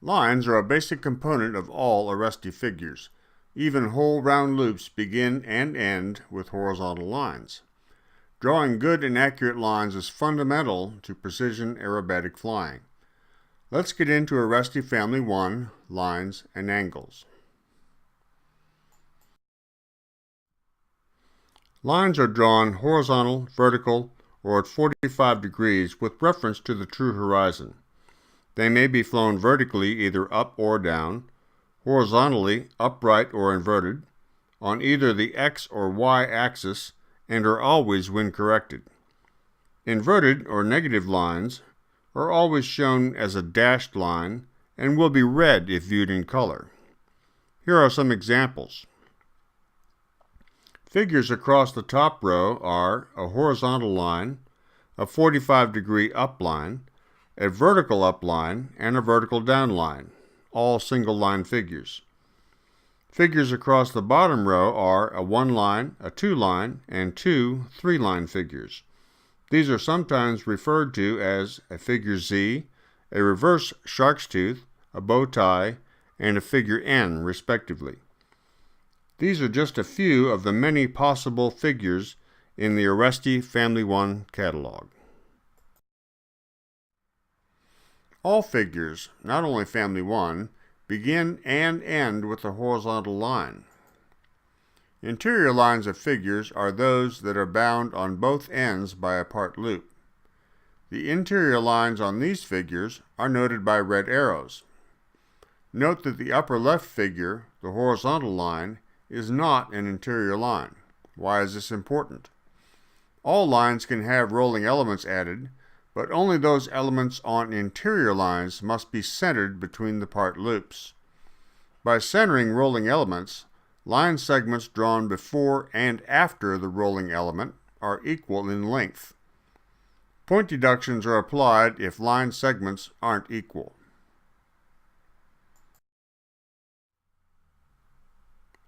Lines are a basic component of all arresti figures. Even whole round loops begin and end with horizontal lines. Drawing good and accurate lines is fundamental to precision aerobatic flying. Let's get into Arresti Family 1, Lines and Angles. Lines are drawn horizontal, vertical, or at 45 degrees with reference to the true horizon. They may be flown vertically either up or down, horizontally upright or inverted, on either the X or Y axis, and are always wind corrected. Inverted or negative lines are always shown as a dashed line and will be red if viewed in color. Here are some examples. Figures across the top row are a horizontal line, a 45-degree up line, a vertical up line, and a vertical down line, all single line figures. Figures across the bottom row are a 1-line, a 2-line, and 2 3-line figures. These are sometimes referred to as a figure Z, a reverse shark's tooth, a bow tie, and a figure N, respectively. These are just a few of the many possible figures in the Arresti Family 1 catalog. All figures, not only Family 1, begin and end with a horizontal line. Interior lines of figures are those that are bound on both ends by a part loop. The interior lines on these figures are noted by red arrows. Note that the upper left figure, the horizontal line, is not an interior line. Why is this important? All lines can have rolling elements added, but only those elements on interior lines must be centered between the part loops. By centering rolling elements, line segments drawn before and after the rolling element are equal in length. Point deductions are applied if line segments aren't equal.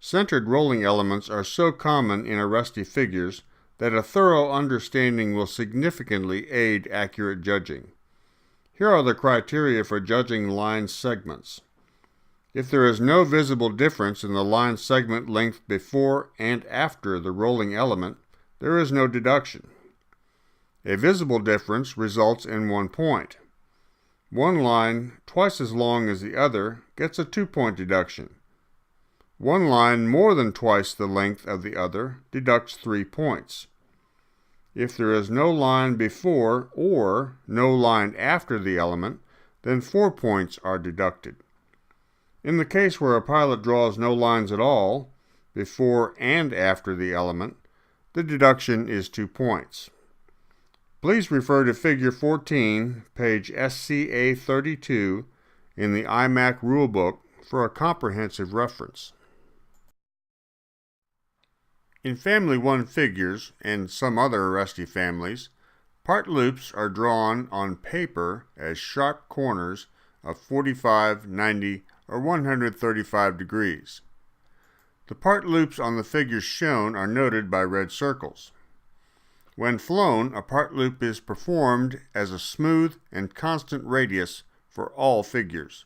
Centered rolling elements are so common in Arresti figures that a thorough understanding will significantly aid accurate judging. Here are the criteria for judging line segments. If there is no visible difference in the line segment length before and after the rolling element, there is no deduction. A visible difference results in 1 point. One line twice as long as the other gets a 2-point deduction. One line more than twice the length of the other deducts 3 points. If there is no line before or no line after the element, then 4 points are deducted. In the case where a pilot draws no lines at all, before and after the element, the deduction is 2 points. Please refer to Figure 14, page SCA 32 in the IMAC Rulebook for a comprehensive reference. In Family 1 figures and some other Arresti families, part loops are drawn on paper as sharp corners of 45, 90, or 135 degrees. The part loops on the figures shown are noted by red circles. When flown, a part loop is performed as a smooth and constant radius for all figures.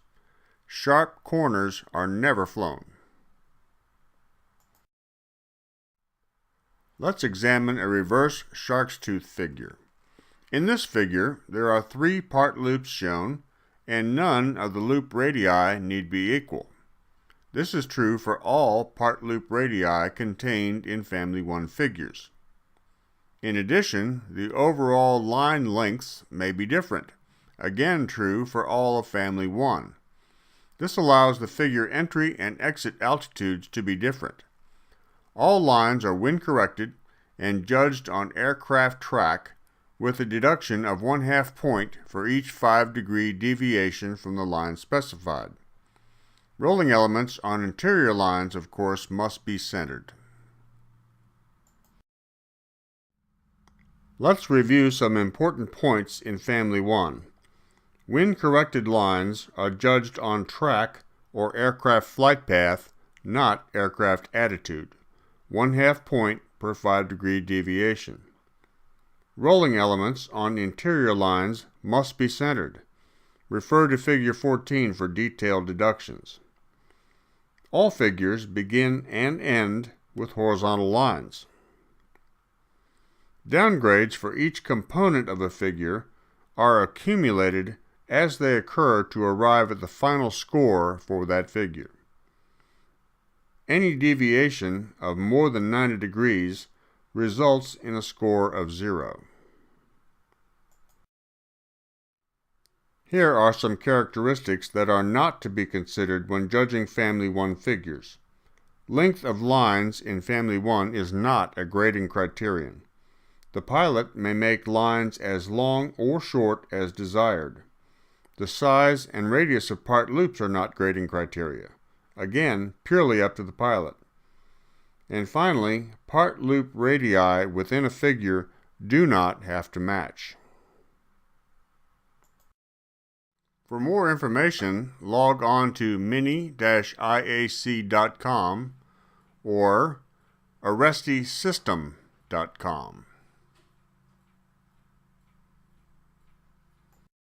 Sharp corners are never flown. Let's examine a reverse shark's tooth figure. In this figure, there are 3 part loops shown, and none of the loop radii need be equal. This is true for all part loop radii contained in Family 1 figures. In addition, the overall line lengths may be different, again true for all of Family 1. This allows the figure entry and exit altitudes to be different. All lines are wind corrected and judged on aircraft track with a deduction of 1/2 point for each 5-degree deviation from the line specified. Rolling elements on interior lines, of course, must be centered. Let's review some important points in Family 1. Wind-corrected lines are judged on track or aircraft flight path, not aircraft attitude. 1/2 point per 5-degree deviation. Rolling elements on interior lines must be centered. Refer to Figure 14 for detailed deductions. All figures begin and end with horizontal lines. Downgrades for each component of a figure are accumulated as they occur to arrive at the final score for that figure. Any deviation of more than 90 degrees results in a score of 0. Here are some characteristics that are not to be considered when judging Family 1 figures. Length of lines in Family 1 is not a grading criterion. The pilot may make lines as long or short as desired. The size and radius of part loops are not grading criteria. Again, purely up to the pilot. And finally, part loop radii within a figure do not have to match. For more information, log on to mini-iac.com or arrestisystem.com.